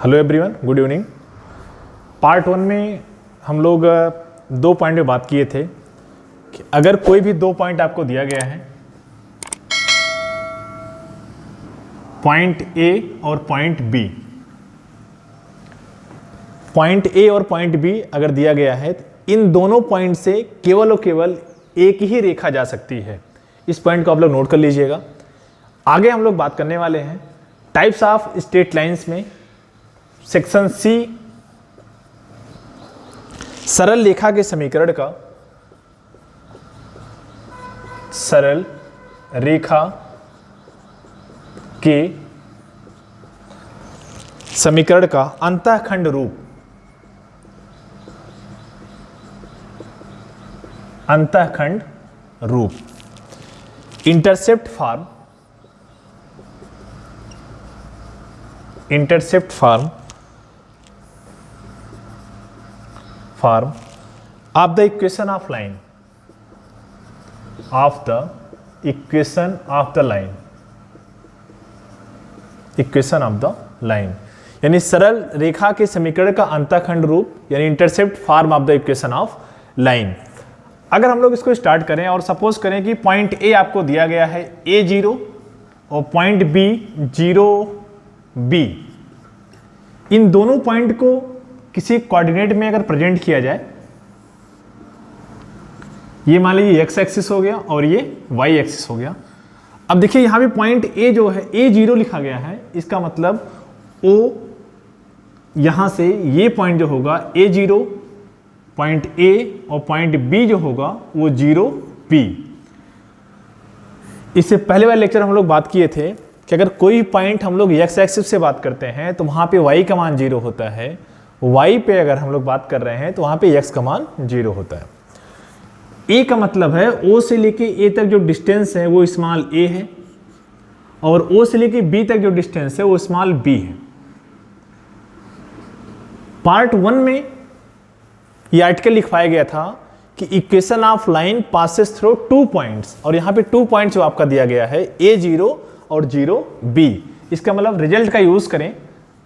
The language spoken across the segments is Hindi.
Hello everyone, good evening. Part 1 में हम लोग 2 पॉइंट पे बात किए थे कि अगर कोई भी 2 पॉइंट आपको दिया गया है, पॉइंट ए और पॉइंट बी, पॉइंट ए और पॉइंट बी अगर दिया गया है तो इन दोनों पॉइंट से केवल और केवल एक ही रेखा जा सकती है। इस पॉइंट को आप लोग नोट कर लीजिएगा। आगे हम लोग बात करने वाले हैं टाइप्स ऑफ स्ट्रेट लाइंस में सेक्शन सी, सरल रेखा के समीकरण का, सरल रेखा के समीकरण का अंतःखंड रूप, अंतःखंड रूप, intercept form, intercept form of the equation of line, of the equation of the line, equation of the line, यानी सरल रेखा के समीकरण का अंतःखंड रूप यानी intercept form of the equation of line. अगर हम लोग इसको स्टार्ट करें और सपोज करें कि पॉइंट ए आपको दिया गया है A0 और पॉइंट बी 0B, इन दोनों पॉइंट को किसी कोऑर्डिनेट में अगर प्रेजेंट किया जाए, ये मान लीजिए एक्स एक्सिस हो गया और ये वाई एक्सिस हो गया। अब देखिए यहां पे पॉइंट ए जो है A0 लिखा गया है, इसका मतलब O यहां से ये पॉइंट जो होगा A0, पॉइंट ए और पॉइंट बी जो होगा वो 0B। इससे पहले वाले लेक्चर हम लोग बात किए थे कि अगर कोई पॉइंट हम लोग एक्स एक्सिस से बात करते हैं तो वहां पे y का मान 0 होता है, y पे अगर हम लोग बात कर रहे हैं तो वहां पे x का मान 0 होता है। a का मतलब है o से लेके a तक जो डिस्टेंस है वो स्मॉल a है और o से लेके b तक जो डिस्टेंस है वो स्मॉल b है। पार्ट 1 में ये आर्टिकल लिखवाया गया था कि equation of line passes through 2 points, और यहाँ पे 2 पॉइंट्स जो आपका दिया गया है A0 और 0B। इसका मतलब रिजल्ट का यूज करें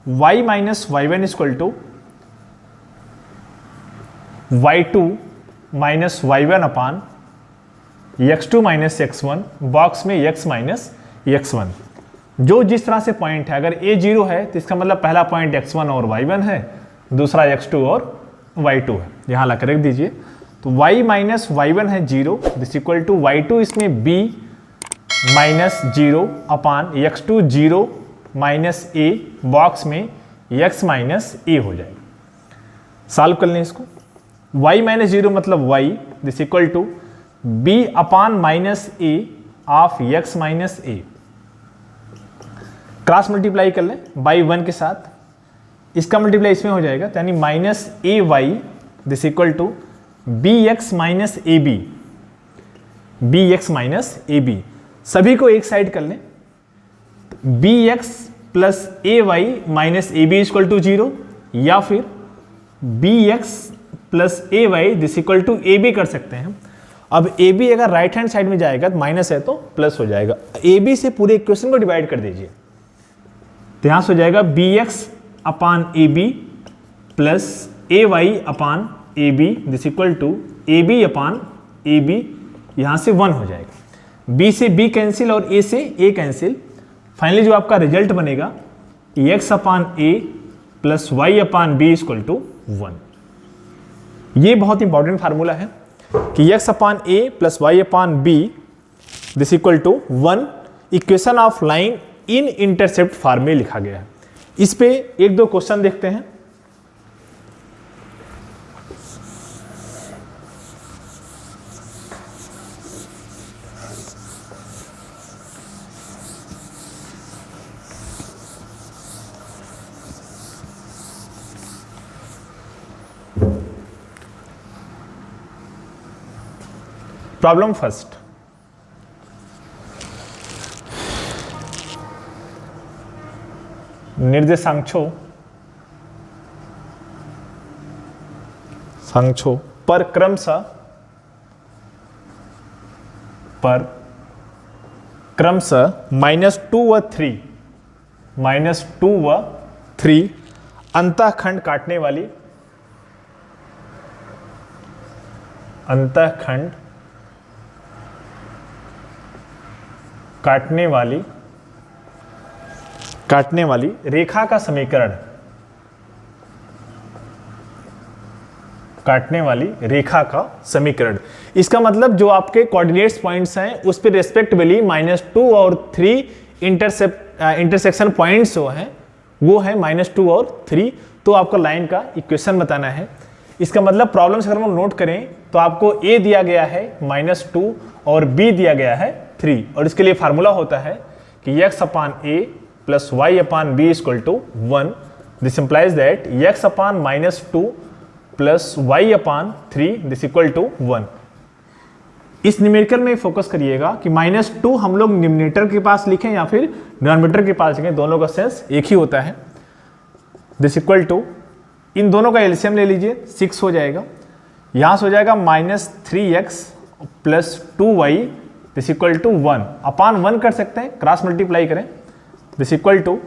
y minus y1 equal to y2 minus y1 upon x2 minus x1, box में x माइनस x1। जो जिस तरह से पॉइंट है, अगर A0 है तो इसका मतलब पहला पॉइंट x1 और y1 है, दूसरा x2 और y2 है। यहां लाकर रख दीजिए तो y माइनस y1 है 0, दिस इक्वल टू y2 इसमें b minus 0 upon x2 0 minus a, box में x माइनस a हो जाएगा। सॉल्व कर लें इसको। y माइनस 0 मतलब y, this equal to b upon minus a of x minus a। Cross multiply कर लें बाई 1 के साथ, इसका मल्टीप्लाई इसमें हो जाएगा, यानी minus a y this equal to b x minus a b, b x minus a b. सभी को एक साइड कर लें, b x plus a y minus a b equal to 0, या फिर b x plus a y this equal to a b कर सकते हैं। अब ए बी अगर राइट हैंड साइड में जाएगा तो माइनस है तो प्लस हो जाएगा। ए बी से पूरे इक्वेशन को डिवाइड कर दीजिए, तो यहां से हो जाएगा b x upon a b plus a y upon a b this equal to a b upon a b, यहां से 1 हो जाएगा। बी से बी कैंसिल और ए से ए कैंसिल, फाइनली जो आपका रिजल्ट बनेगा x upon a plus y upon b equal to 1। ये बहुत इंपॉर्टेंट फार्मूला है कि x upon a plus y upon b this equal to 1 equation of line in intercept form में लिखा गया है। इस पे 1-2 क्वेश्चन देखते हैं। प्रॉब्लम फर्स्ट, निर्देशांकों पर क्रमशः -2 व 3 अंतःखंड काटने वाली, अंतःखंड काटने वाली रेखा का समीकरण, काटने वाली रेखा का समीकरण। इसका मतलब जो आपके कोऑर्डिनेट्स पॉइंट्स हैं उस पे रेस्पेक्टिवली -2 और 3 इंटरसेक्शन पॉइंट्स जो हैं वो है -2 और 3। तो आपको लाइन का इक्वेशन बताना है। इसका मतलब प्रॉब्लम से अगर हम नोट करें तो आपको a दिया गया है -2 और b दिया गया है 3, और इसके लिए फार्मूला होता है कि x upon a plus y upon b equal to 1। This implies that x upon -2 plus y upon 3 this equal to 1। इस न्यूमेरिकल में फोकस करिएगा कि -2 हम लोग न्यूमरेटर के पास लिखें या फिर डिनोमिनेटर के पास लिखें, दोनों का सेंस एक ही होता है। दिस इक्वल टू, इन दोनों का एलसीएम ले लीजिए, 6 हो जाएगा। यहां से हो जाएगा -3x plus 2y this equal to 1 upon 1 कर सकते हैं, क्रॉस मल्टीप्लाई करें। This equal to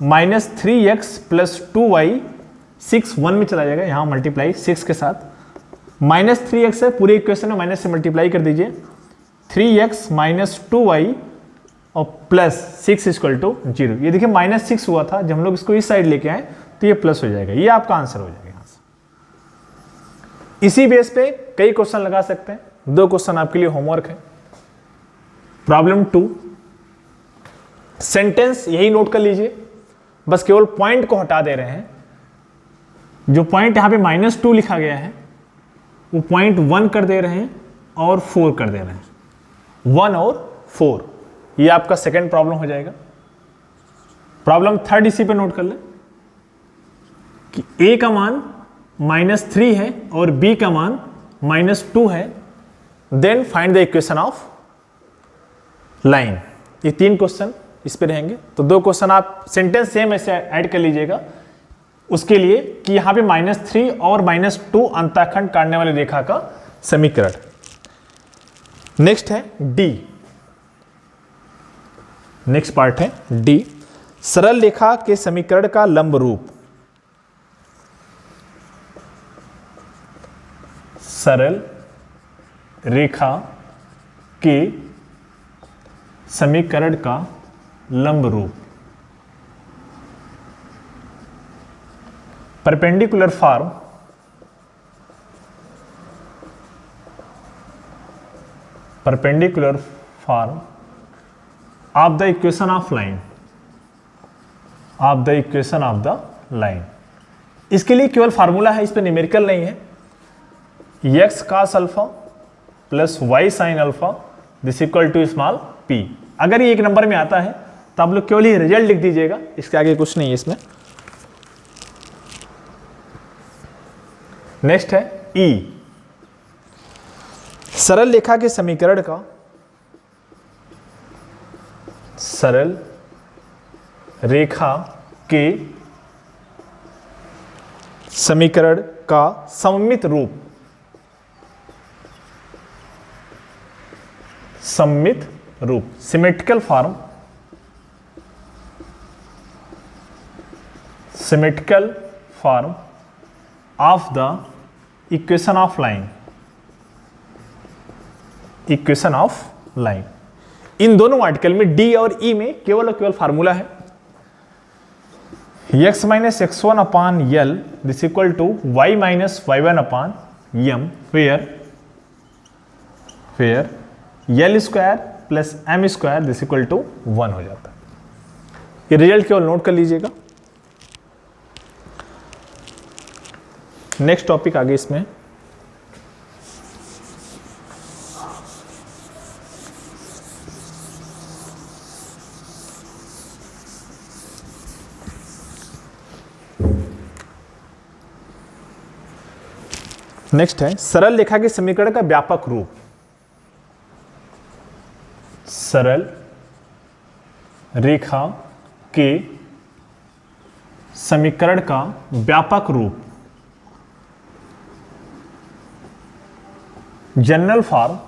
-3x plus 2y, 6 1 में चला जाएगा, यहां मल्टीप्लाई 6 के साथ। -3x है, पूरे इक्वेशन में माइनस से मल्टीप्लाई कर दीजिए। 3x माइनस 2y और प्लस 6 इक्वल टू 0। ये देखिए -6 हुआ था, जब हम लोग इसको इस साइड लेके आए तो ये प्लस हो जाएगा। ये आपका आंसर हो जाएगा यहां से। इसी बेस पे कई क्वेश्चन लगा सकते हैं। 2 क्वेश्चन आपके लिए होमवर्क है। प्रॉब्लम 2, सेंटेंस यही नोट कर लीजिए, बस केवल पॉइंट को हटा दे रहे हैं। जो पॉइंट यहां पे -2 लिखा गया है वो पॉइंट 1 कर दे रहे हैं और 4 कर दे रहे हैं। 1 और 4, ये आपका सेकेंड प्रॉब्लम हो जाएगा। प्रॉब्लम 3 इसी पे नोट कर लें कि a का मान -3 है और b का मान -2 है। Then find the equation of line. ये 3 क्वेश्चन इस पे रहेंगे। तो 2 क्वेश्चन आप सेंटेंस सेम ऐसे ऐड कर लीजिएगा उसके लिए कि यहां पे -3 और -2 अंतःखंड काटने वाली रेखा का समीकरण। नेक्स्ट है डी। नेक्स्ट पार्ट है डी, सरल रेखा के समीकरण का लंब रूप। सरल रेखा के समीकरण का लंब रूप। Perpendicular form, perpendicular form of the equation of line, of the equation of the line. इसके लिए केवल फार्मूला है, इस पे न्यूमेरिकल नहीं है। x cos alpha plus y sin alpha this equal to small p। अगर ये एक नंबर में आता है तो आप लोग केवल ये रिजल्ट लिख दीजिएगा, इसके आगे कुछ नहीं है इसमें। नेक्स्ट है E, सरल रेखा के समीकरण का, सरल रेखा के समीकरण का सममित रूप, सममित रूप, symmetrical form, symmetrical form of the equation of line, equation of line. इन दोनों आर्टिकल में डी और ई में केवल और केवल फार्मूला है x minus x1 upon l this equal to y minus y1 upon m, where l square plus m square this equal to 1 हो जाता है। ये रिजल्ट केवल नोट कर लीजिएगा। नेक्स्ट टॉपिक आगे इसमें नेक्स्ट है सरल रेखा के समीकरण का व्यापक रूप। सरल रेखा के समीकरण का व्यापक रूप, general form,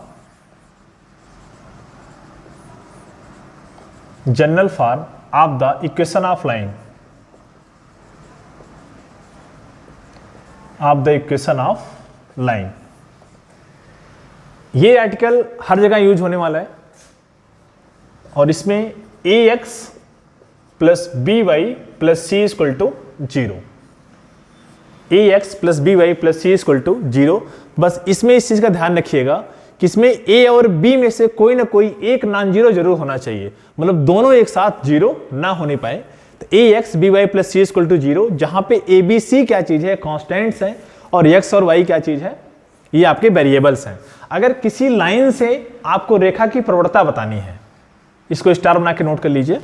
general form of the equation of line, of the equation of line. ये आर्टिकल हर जगह यूज होने वाला है और इसमें ax plus B Y plus C equal to 0, ax plus B Y plus C equal to 0। बस इसमें इस चीज का ध्यान रखिएगा कि इसमें a और b में से कोई ना कोई एक नॉन जीरो जरूर होना चाहिए, मतलब दोनों एक साथ जीरो ना होने पाए। तो ax by plus C equal to 0, जहां पे a b c क्या चीज है, कॉन्स्टेंट्स हैं, और x और y क्या चीज है, ये आपके वेरिएबल्स हैं। अगर किसी लाइन से आपको रेखा की प्रवणता बतानी है, इसको स्टार बना के नोट कर लीजिए।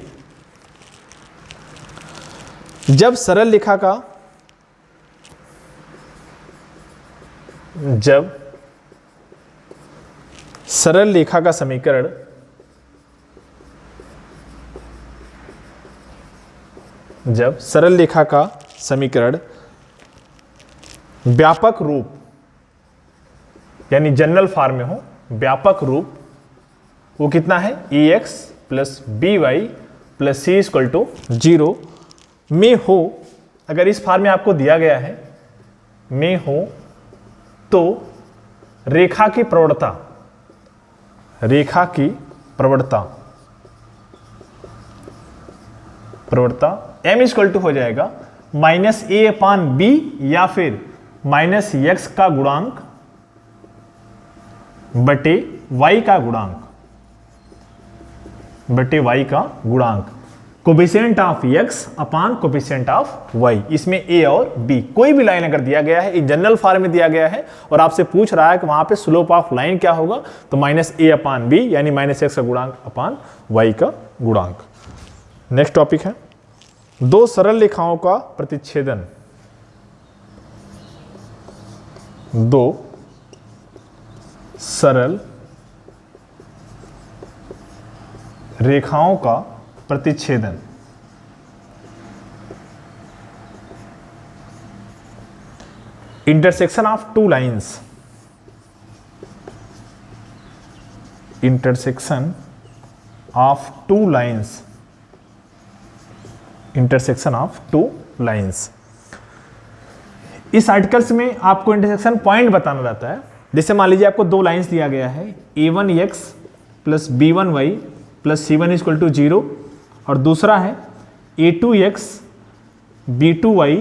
जब सरल रेखा का समीकरण व्यापक रूप यानी जनरल फॉर्म में हो, व्यापक रूप वो कितना है, ax plus B Y plus C equal to 0 में हो, अगर इस फॉर्म में आपको दिया गया है में हो, तो रेखा की प्रवणता m इक्वल टू हो जाएगा माइनस ए अपान बी या फिर माइनस एक्स का गुणांक बटे y का गुणांक, coefficient of x upon coefficient of y। इसमें a और b कोई भी लाइन अगर दिया गया है, एक जनरल फॉर्म में दिया गया है और आपसे पूछ रहा है कि वहां पे स्लोप ऑफ लाइन क्या होगा, तो माइनस a अपान b यानी माइनस एक्स का गुणांक अपान y का गुणांक। नेक्स्ट टॉपिक है दो सरल रेखाओं का प्रतिच्छेदन। दो सरल रेखाओं का प्रतिच्छेदन। Intersection of two lines, intersection of two lines. इस आर्टिकल्स में आपको इंटरसेक्शन पॉइंट बताना रहता है। जैसे मान लीजिए आपको दो लाइंस दिया गया है, a1x plus b1y plus c1 equal to 0 और दूसरा है a2x b2y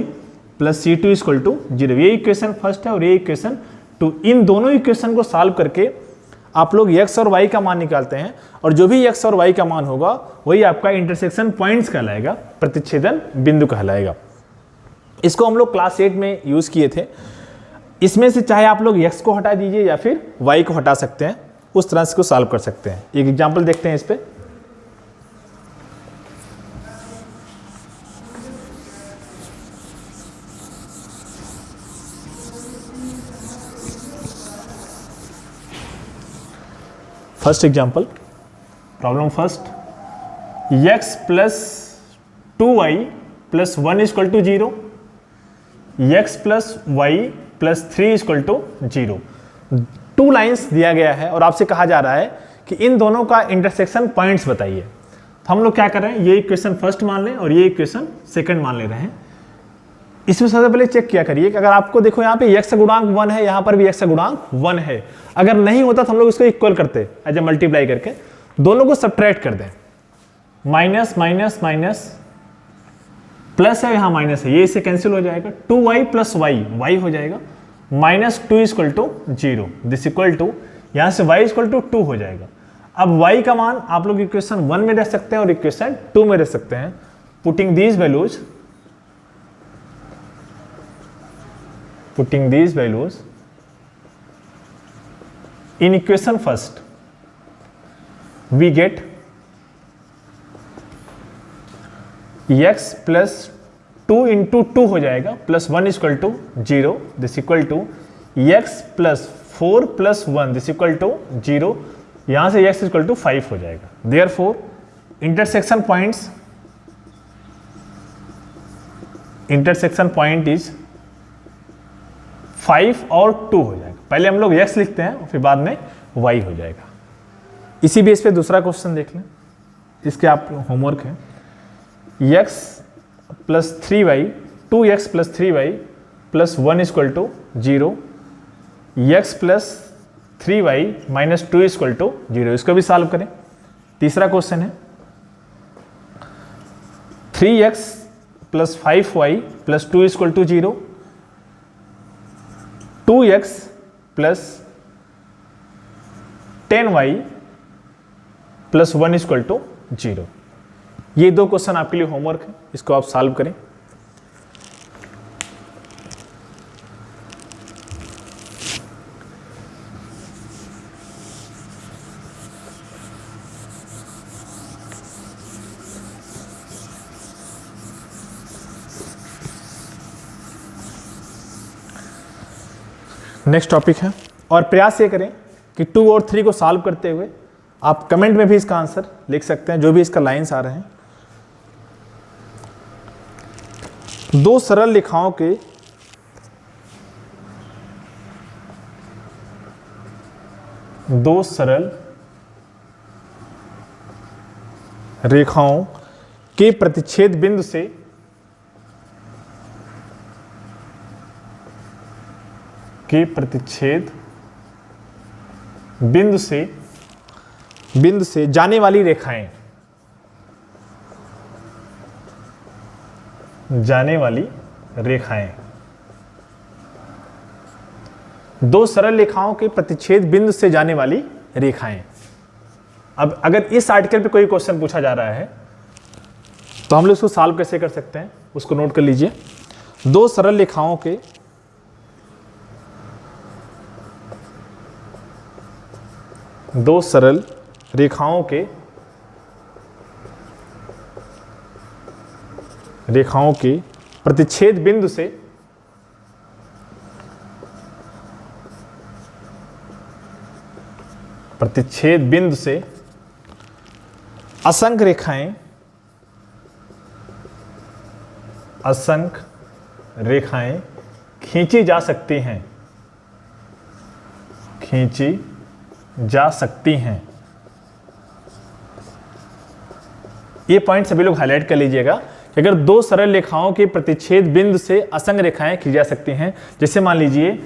plus c2 equal to 0। ये इक्वेशन फर्स्ट है और ये इक्वेशन टू। इन दोनों इक्वेशन को सॉल्व करके आप लोग x और y का मान निकालते हैं और जो भी x और y का मान होगा वही आपका इंटरसेक्शन पॉइंट्स कहलाएगा, प्रतिच्छेदन बिंदु कहलाएगा। इसको हम लोग क्लास 8 में यूज किए थे। इसमें से चाहे आप लोग x को हटा दीजिए या फिर y को हटा सकते हैं, उस तरह से इसको सॉल्व कर सकते हैं। एक एग्जांपल देखते हैं इस पे। First example, problem first, x plus 2y plus 1 equal to 0, x plus y plus 3 equal to 0। Two lines दिया गया है और आपसे कहा जा रहा है कि इन दोनों का इंटरसेक्शन पॉइंट्स बताइए। तो हम लोग क्या कर रहे हैं, ये इक्वेशन फर्स्ट मान लें और ये इक्वेशन सेकंड मान ले रहे हैं। इसमें सबसे पहले चेक किया करिए कि अगर आपको देखो यहाँ पे x का गुणांक 1 है, यहाँ पर भी x का गुणांक 1 है। अगर नहीं होता तो हम लोग इसको इक्वल करते, एज ए मल्टीप्लाई करके दोनों को सब्ट्रैक्ट कर दें। माइनस माइनस माइनस प्लस है, यहाँ माइनस है, ये इससे कैंसिल हो जाएगा। 2y प्लस y हो जाएगा minus 2 equal to 0, this equal to, यहाँ से y इक्वल टू 2 हो जाएगा। अब y का मान आप लोग इक्वेशन 1 में रख सकते हैं और इक्वेशन 2 में रख सकते हैं। Putting these values in equation first, we get x plus 2 into 2 हो जाएगा plus 1 equal to 0, this equal to x plus 4 plus 1 this equal to 0, यहाँ से x इक्वल टू 5 हो जाएगा। देयरफॉर इंटरसेक्शन पॉइंट इज 5 और 2 हो जाएगा। पहले हम लोग x लिखते हैं और फिर बाद में y हो जाएगा। इसी बेस पे दूसरा क्वेश्चन देख लें, इसके आप होमवर्क है। x plus 3y, 2x plus 3y plus 1 equal to 0, x plus 3y minus 2 equal to 0। इसको भी सॉल्व करें। तीसरा क्वेश्चन है 3x plus 5y plus 2 equal to 0, 2x plus 10y plus 1 equal to 0। ये दो क्वेश्चन आपके लिए होमवर्क है, इसको आप सॉल्व करें। नेक्स्ट टॉपिक है, और प्रयास ये करें कि 2 और 3 को सॉल्व करते हुए आप कमेंट में भी इसका आंसर लिख सकते हैं, जो भी इसका लाइंस आ रहे हैं। दो सरल रेखाओं के प्रतिच्छेद बिंदु से बिंदु से जाने वाली रेखाएं, दो सरल रेखाओं के प्रतिच्छेद बिंदु से जाने वाली रेखाएं। अब अगर इस आर्टिकल पे कोई क्वेश्चन पूछा जा रहा है तो हम लोग उसको सॉल्व कैसे कर सकते हैं, उसको नोट कर लीजिए। दो सरल रेखाओं के प्रतिच्छेद बिंदु से असंख्य रेखाएं खींची जा सकती हैं। ये पॉइंट सभी लोग हाईलाइट कर लीजिएगा कि अगर दो सरल रेखाओं के प्रतिच्छेद बिंदु से असंख्य रेखाएं खींची जा सकती हैं, जैसे मान लीजिए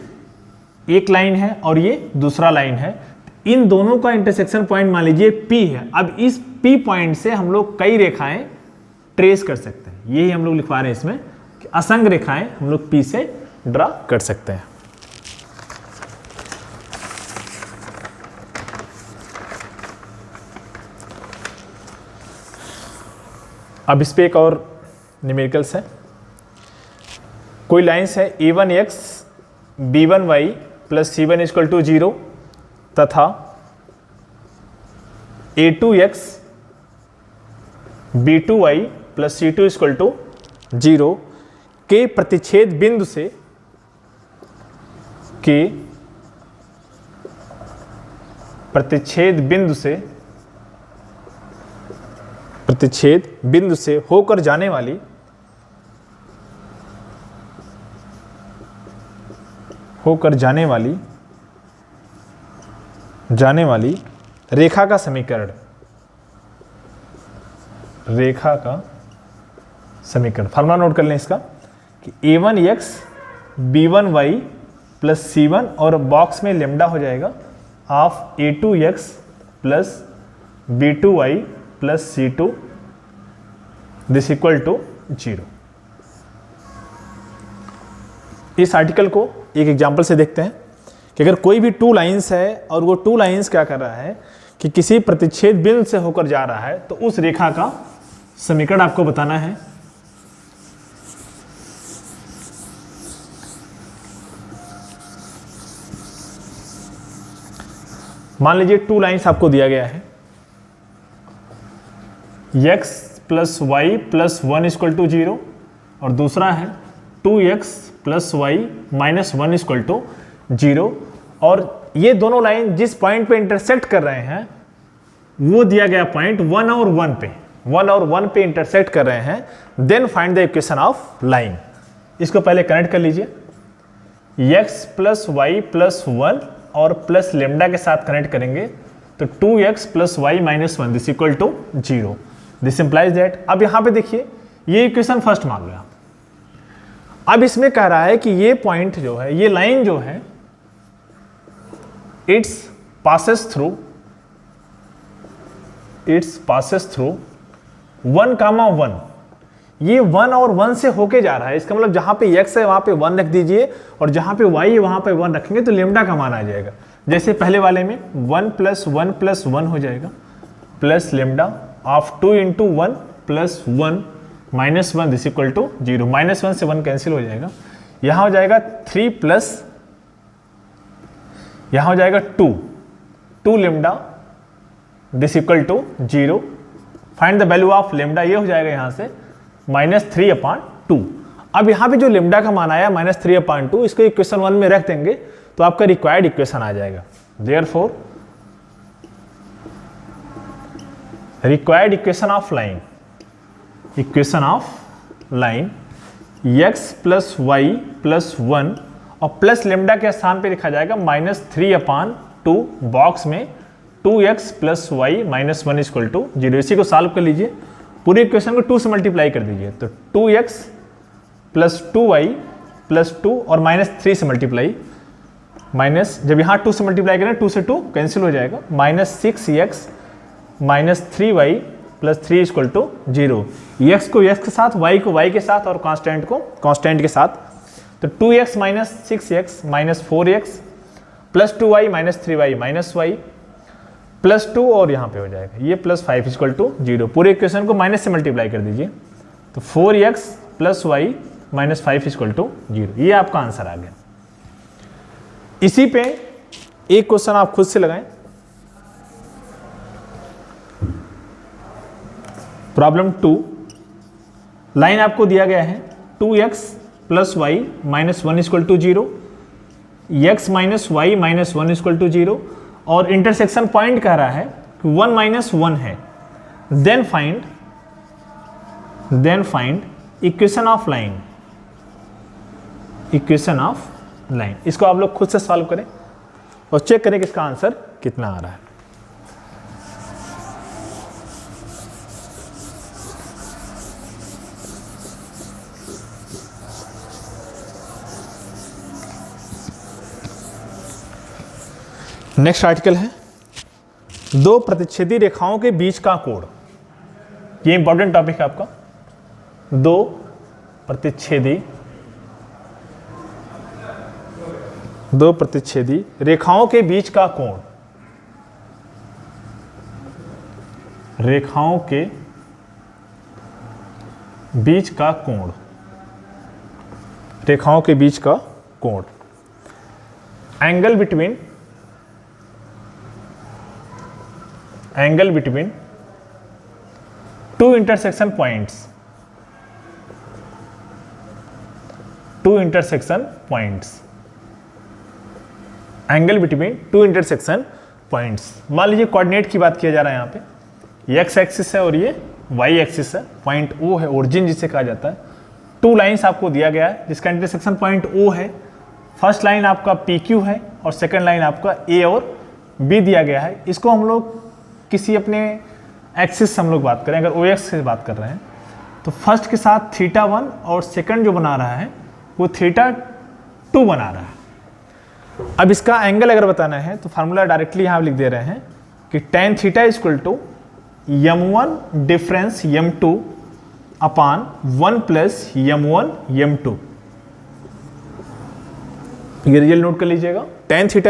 एक लाइन है और ये दूसरा लाइन है, इन दोनों का इंटरसेक्शन पॉइंट मान लीजिए P है। अब इस P पॉइंट से हम लोग कई रेखाएं ट्रेस कर सकते हैं, यही हम लोग लिखवा रहे हैं इसमें कि असंख्य रेखाएं हम लोग P से ड्रा कर सकते हैं। अब इस पे एक और न्यूमेरिकल्स है। कोई लाइन्स है a1x b1y plus c1 equal to 0 तथा a2x b2y plus c2 equal to 0 के प्रतिच्छेद बिंदु से होकर जाने वाली रेखा का समीकरण फार्मूला नोट कर लें इसका कि a1x b1y प्लस c1 और बॉक्स में लेमडा हो जाएगा of a2x plus b2y plus c2 this equal to 0। इस आर्टिकल को एक एग्जांपल से देखते हैं कि अगर कोई भी 2 लाइंस है और वो 2 लाइंस क्या कर रहा है कि किसी प्रतिच्छेद बिंदु से होकर जा रहा है, तो उस रेखा का समीकरण आपको बताना है। मान लीजिए 2 लाइंस आपको दिया गया है, x plus y plus 1 equal to 0 और दूसरा है 2x plus y minus 1 equal to 0, और ये दोनों लाइन जिस पॉइंट पे इंटरसेक्ट कर रहे हैं वो दिया गया पॉइंट 1 और 1 पे इंटरसेक्ट कर रहे हैं। Then find the equation of line. इसको पहले कनेक्ट कर लीजिए, x प्लस वाई प्लस 1 और प्लस लेमडा के साथ कनेक्ट करेंगे तो 2x plus y minus 1 this equal to 0। This implies that, अब यहां पे देखिए ये इक्वेशन फर्स्ट मान लो आप, अब इसमें कह रहा है कि ये पॉइंट जो है, ये लाइन जो है, इट्स पासेस थ्रू 1, ये 1 और 1 से होके जा रहा है। इसका मतलब जहां पे x है वहां पे 1 रख दीजिए और जहां पे y है वहां पे 1 रखेंगे तो लेमडा का मान आ जाएगा। जैसे पहले वाले में 1 + 1 + 1 हो जाएगा, plus lambda of 2 × 1 + 1 -1 this equal to 0। -1 से 1 कैंसिल हो जाएगा। यहां हो जाएगा 3 प्लस यहां हो जाएगा 2 lambda this equal to 0। Find the value of lambda, ये हो जाएगा यहां से -3/2। अब यहां पे जो लेमडा का मान आया -3/2, इसको इक्वेशन 1 में रख देंगे तो आपका रिक्वायर्ड इक्वेशन आ जाएगा। Therefore required equation of line x + y + 1 और प्लस लेमडा के स्थान पे लिखा जाएगा -3/2 बॉक्स में 2x + y - 1 = 0। इसी को सॉल्व कर लीजिए, पूरे इक्वेशन को 2 से मल्टीप्लाई कर दीजिए तो 2x + 2y + 2 और -3 से मल्टीप्लाई, माइनस जब यहाँ 2 से मल्टीप्लाई करें 2 से 2 कैंसिल हो जाएगा, -6x - 3y + 3 = 0। x को x के साथ, y को y के साथ और कांस्टेंट को कांस्टेंट के साथ, तो 2x - 6x - 4x + 2y - 3y - y + 2 और यहाँ पे हो जाएगा ये +5 = 0। पूरे इक्वेशन को माइनस से मल्टीप्लाई कर दीजिए तो 4x + y - 5 = 0। ये आपका आंसर आ गया। इसी पे एक क्वेश्चन आप खुद से लगाएं। प्रॉब्लम 2, लाइन आपको दिया गया है 2x + y - 1 = 0, x - y - 1 = 0 और इंटरसेक्शन पॉइंट कह रहा है कि 1 - 1 है। Then find equation of line. इसको आप लोग खुद से सॉल्व करें और चेक करें कि इसका आंसर कितना आ रहा है। नेक्स्ट आर्टिकल है 2 प्रतिच्छेदी रेखाओं के बीच का कोण। ये इंपॉर्टेंट टॉपिक है आपका। 2 प्रतिच्छेदी रेखाओं के बीच का कोण, रेखाओं के बीच का कोण, रेखाओं के बीच का कोण, angle between two intersection points, angle between 2 intersection points. मान लीजिए कोऑर्डिनेट की बात किया जा रहा है, यहाँ पे x एक्सिस है और ये y एक्सिस है, पॉइंट O है, ओरिजिन जिसे कहा जाता है। 2 लाइंस आपको दिया गया है जिसका इंटरसेक्शन पॉइंट O है। फर्स्ट लाइन आपका PQ है और सेकंड लाइन आपका A और B दिया गया है। इसको हम लोग किसी अपने एक्सिस से हम लोग बात करें, अगर OX से बात कर रहे हैं तो फर्स्ट के साथ θ1 और सेकंड जो बना रहा है वो θ2 बना रहा है। अब इसका एंगल अगर बताना है तो फार्मूला डायरेक्टली यहाँ लिख दे रहे हैं कि tan θ = m1 डिफरेंस m2 अपान 1 + m1 m2। ये रिजल्ट नोट कर लीजिएगा। tan θ =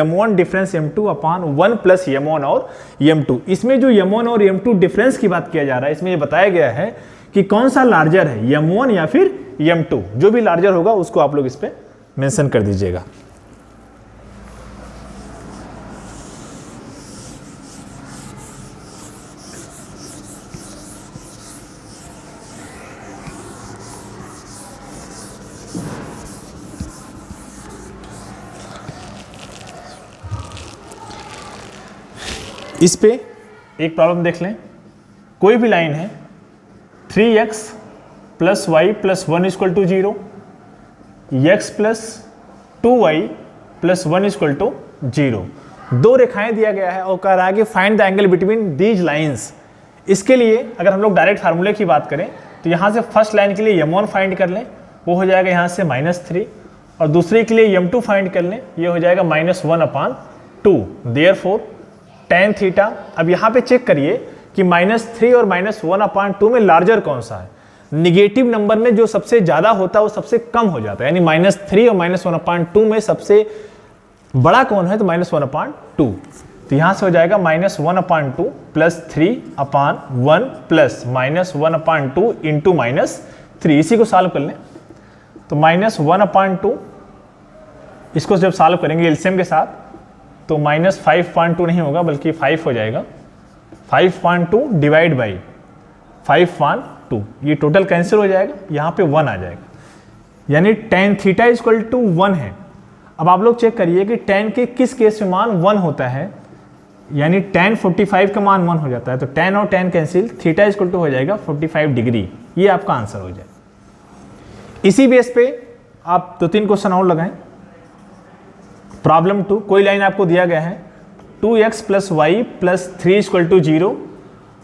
m1 डिफरेंस m2 अपान 1 + m1 और m2। इसमें जो m1 और m2 डिफरेंस की बात किया जा रहा है, इसमें ये बताया गया है कि कौन सा लार्जर है, m1 या फिर m2। जो भी लार्जर होगा उसको आप लोग इस पे मेंशन कर दीजिएगा। इस पे एक प्रॉब्लम देख लें। कोई भी लाइन है 3x + y + 1 = 0, x + 2y + 1 = 0। 2 रेखाएं दिया गया है और कह रहा है कि find the angle between these lines. इसके लिए अगर हम लोग डायरेक्ट फार्मूले की बात करें तो यहाँ से फर्स्ट लाइन के लिए m1 फाइंड कर लें वो हो जाएगा यहाँ से -3, और दूसरे के लिए m2 फाइंड कर लें, ये हो जाएगा -1/2। देयरफॉर tan थीटा, अब यहाँ पे चेक करिए कि -3 और -1/2 में लार्जर कौन सा है। निगेटिव नंबर में जो सबसे ज़्यादा होता है वो सबसे कम हो जाता है, यानी -3 और -1/2 में सबसे बड़ा कौन है, तो -1/2। तो यहाँ से हो जाएगा -1/2 प्लस 3/1 प्लस -1/2 इंटू -3। इसी को सॉल्व कर लें तो -1/2, इसको जब सॉल्व करेंगे एलसीएम के साथ तो -5.2 नहीं होगा बल्कि 5 हो जाएगा। 5.2 डिवाइड बाई 5.2, ये टोटल कैंसिल हो जाएगा, यहाँ पे 1 आ जाएगा, यानी tan थीटा इक्वल टू 1 है। अब आप लोग चेक करिए कि tan के किस केस में मान 1 होता है, यानी tan 45 का मान 1 हो जाता है, तो tan और tan cancel, theta equal to हो जाएगा 45 डिग्री। ये आपका आंसर हो जाएगा। इसी बेस पे आप 2-3 क्वेश्चन और लगाएं। प्रॉब्लम 2, कोई लाइन आपको दिया गया है 2x + y + 3 = 0,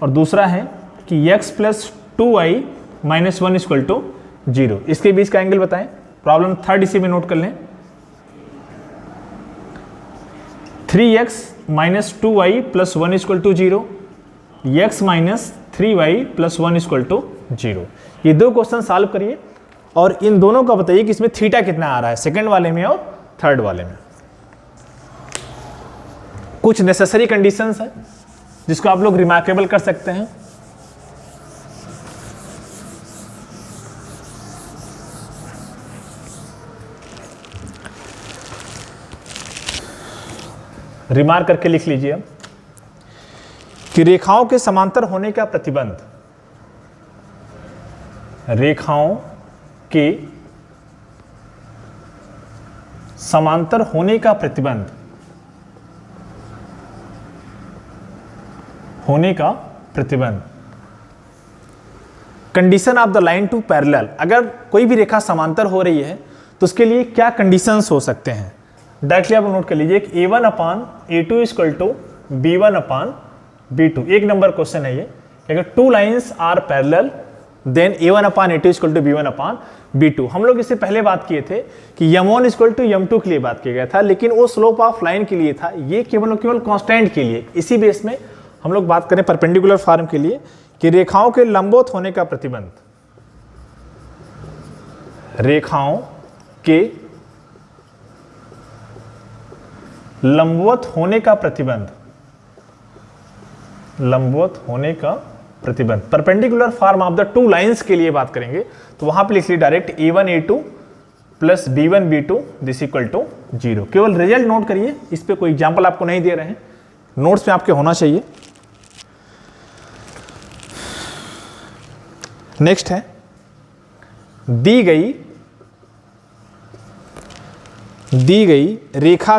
और दूसरा है कि x + 2y - 1 = 0। इसके बीच का एंगल बताएं। प्रॉब्लम 3 इसी में नोट कर लें। 3x - 2y + 1 = 0, x - 3y + 1 = 0। ये दो क्वेश्चन सॉल्व करिए और इन दोनों का बताइए कि इसमें थीटा कितना आ रहा है, सेकंड वाले में और थर्ड वाले में। कुछ नेसेसरी कंडीशंस हैं जिसको आप लोग रिमार्केबल कर सकते हैं। रिमार्क करके लिख लीजिए कि रेखाओं के समांतर होने का प्रतिबंध, रेखाओं के समांतर होने का प्रतिबंध, होने का प्रतिबंध। Condition of the line to parallel, अगर कोई भी रेखा समांतर हो रही है तो उसके लिए क्या कंडीशंस हो सकते हैं, डायरेक्टली आप नोट कर लीजिए कि A1/A2 = B1/B2। एक नंबर क्वेश्चन है ये। अगर two lines are parallel then A1/A2 = B1/B2। हम लोग इससे पहले बात किए थे कि m1 = m2 के लिए बात किया गया था, लेकिन वो स्लोप ऑफ लाइन के लिए था, ये केवल कांस्टेंट के लिए। इसी बेस में हम लोग बात करें परपेंडिकुलर फॉर्म के लिए कि रेखाओं के लंबवत होने का प्रतिबंध, रेखाओं के लंबवत होने का प्रतिबंध, लंबवत होने का प्रतिबंध। Perpendicular form of the two lines के लिए बात करेंगे तो वहां पे लिख ली डायरेक्ट A1/A2 + B1/B2 = 0। केवल रिजल्ट नोट करिए, इस पे कोई एग्जाम्पल आपको नहीं दे रहे हैं, नोट्स में आपके होना चाहिए। नेक्स्ट है दी गई रेखा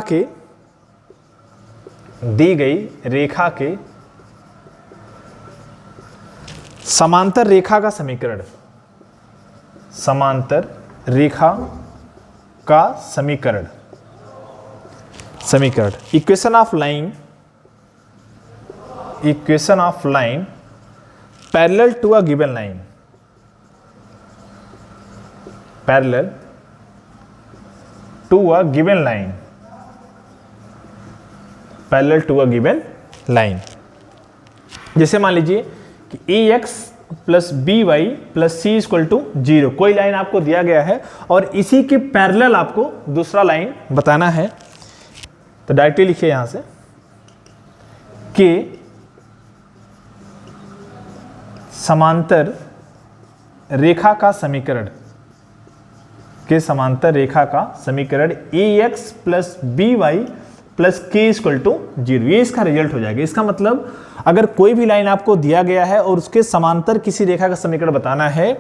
के समांतर रेखा का समीकरण, समांतर रेखा का समीकरण, equation of line parallel to a given line, parallel to a given line, parallel to a given line. जैसे मान लीजिए कि ax + by + c = 0, कोई लाइन आपको दिया गया है और इसी के पैरेलल आपको दूसरा लाइन बताना है, तो डायरेक्टली लिखिए यहां से कि समांतर रेखा का समीकरण, के समांतर रेखा का समीकरण ax + by + k = 0, ये इसका रिजल्ट हो जाएगा। इसका मतलब अगर कोई भी लाइन आपको दिया गया है और उसके समांतर किसी रेखा का समीकरण बताना है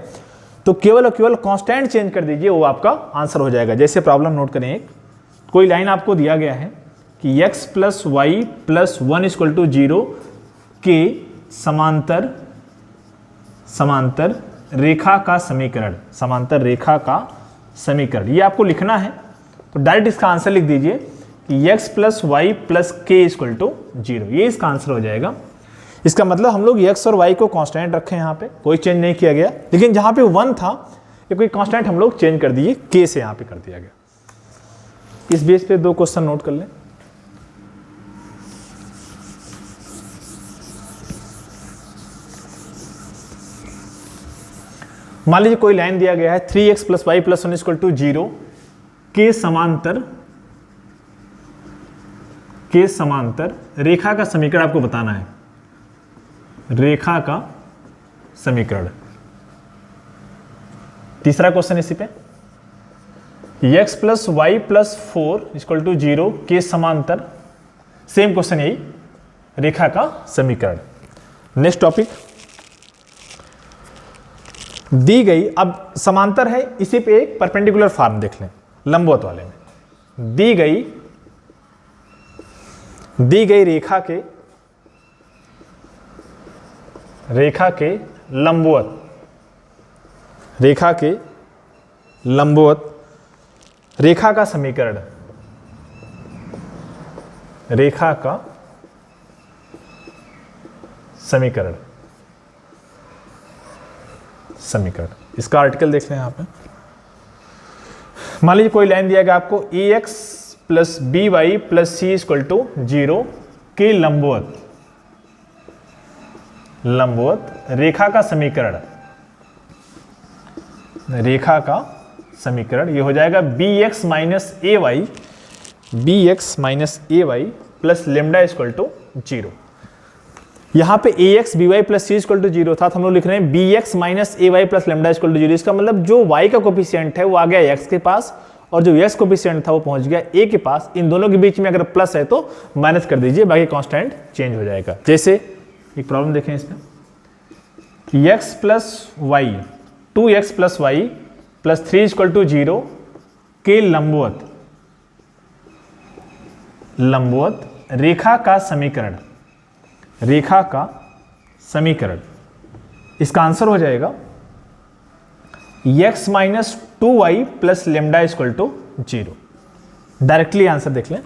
तो केवल और केवल कांस्टेंट चेंज कर दीजिए, वो आपका आंसर हो जाएगा। जैसे प्रॉब्लम नोट करें, एक कोई लाइन आपको दिया गया है कि x + y + 1 = 0 के समांतर रेखा का समीकरण, समांतर रेखा का समीकरण, ये आपको लिखना है। तो डायरेक्ट इसका आंसर लिख दीजिए कि x + y + k = 0, ये इसका आंसर हो जाएगा। इसका मतलब हम लोग x और y को कांस्टेंट रखें, यहाँ पे कोई चेंज नहीं किया गया, लेकिन जहाँ पे 1 था ये कोई कांस्टेंट हम लोग चेंज कर दिए, के से यहाँ पे कर दिया गया। इस बेस पे 2 क्वेश्चन नोट कर लें। मान लीजिए कोई लाइन दिया गया है 3x + y + 1 = 0 के समांतर रेखा का समीकरण आपको बताना है। रेखा का समीकरण। तीसरा क्वेश्चन इसी पे, x + y + 4 = 0 के समांतर, सेम क्वेश्चन यही, रेखा का समीकरण। नेक्स्ट टॉपिक दी गई, अब समांतर है, इसी पे एक परपेंडिकुलर फॉर्म देख लें लंबवत वाले में। दी गई रेखा के लंबवत रेखा का समीकरण, समीकरण इसका आर्टिकल देख लें यहाँ पे। मान लीजिए कोई लाइन दिया गया आपको ax + by + c = 0 के लंबवत रेखा का समीकरण, ये हो जाएगा bx - ay + λ = 0। यहाँ पे ax by + c = 0 था, तो हम लोग लिख रहे हैं bx - ay + λ = 0। इसका मतलब जो y का कोफिशिएंट है वो आ गया x के पास, और जो x कोफिशिएंट था वो पहुंच गया a के पास। इन दोनों के बीच में अगर प्लस है तो माइनस कर दीजिए, बाकी कांस्टेंट चेंज हो जाएगा। जैसे एक प्रॉब्लम देखें इसमें, x + y 2x + y + 3 = 0 के लंबवत रेखा का समीकरण। इसका आंसर हो जाएगा x - 2y + λ = 0। डायरेक्टली आंसर देख लें,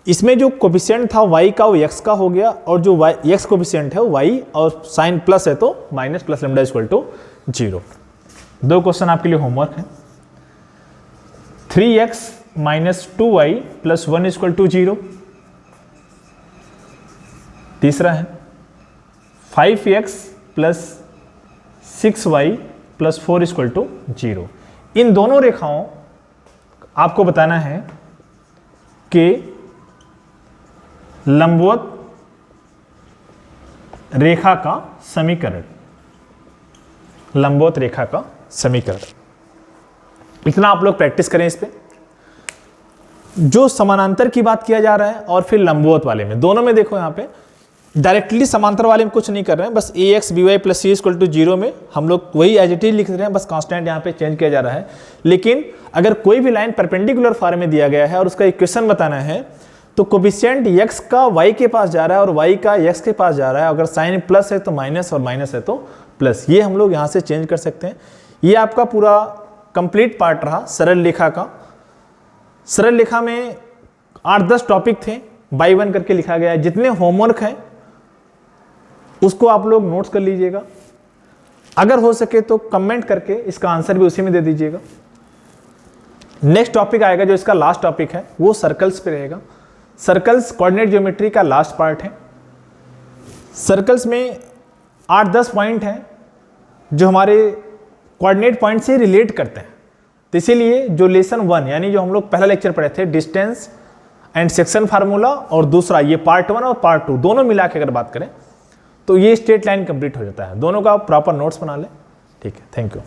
इसमें जो कोफिशिएंट था y का वो x का हो गया, और जो x कोफिशिएंट है वो y, और साइन प्लस है तो माइनस + λ = 0। 2 क्वेश्चन आपके लिए होमवर्क है। 3x - 2y + 1 = 0। तीसरा है 5x + 6y + 4 = 0। इन दोनों रेखाओं आपको बताना है कि लंबवत रेखा का समीकरण। इतना आप लोग प्रैक्टिस करें इस पे। जो समानांतर की बात किया जा रहा है और फिर लंबवत वाले में, दोनों में देखो यहाँ पे डायरेक्टली समांतर वाले में कुछ नहीं कर रहे हैं, बस ax by + c = 0 में हम लोग वही एज इट इज लिख रहे हैं, बस कांस्टेंट यहाँ पे चेंज किया जा रहा है। लेकिन अगर कोई भी लाइन परपेंडिकुलर फॉर्म में दिया गया है और उसका इक्वेशन बताना है, तो कोफिशिएंट x का y के पास जा रहा है और y का x के पास जा रहा है। अगर साइन प्लस है तो माइनस, और माइनस है तो प्लस। ये हम लोग यहाँ से चेंज कर सकते हैं। ये आपका पूरा कंप्लीट पार्ट रहा सरल रेखा का। सरल रेखा में 8-10 टॉपिक थे, बाय 1 करके लिखा गया है। जितने होमवर्क हैं उसको आप लोग नोट्स कर लीजिएगा। अगर हो सके तो कमेंट करके इसका आंसर भी उसी में दे दीजिएगा। नेक्स्ट टॉपिक आएगा जो इसका लास्ट टॉपिक है, वो सर्कल्स पे रहेगा। सर्कल्स कोऑर्डिनेट ज्योमेट्री का लास्ट पार्ट है। सर्कल्स में 8-10 पॉइंट हैं जो हमारे कोऑर्डिनेट पॉइंट से रिलेट करते हैं। तो इसीलिए जो लेसन 1 यानी जो हम लोग पहला लेक्चर पढ़े थे डिस्टेंस एंड सेक्शन फार्मूला, और दूसरा ये पार्ट 1 और पार्ट 2 दोनों मिला के अगर बात करें तो ये स्ट्रेट लाइन कंप्लीट हो जाता है। दोनों का प्रॉपर नोट्स बना लें। ठीक है, थैंक यू।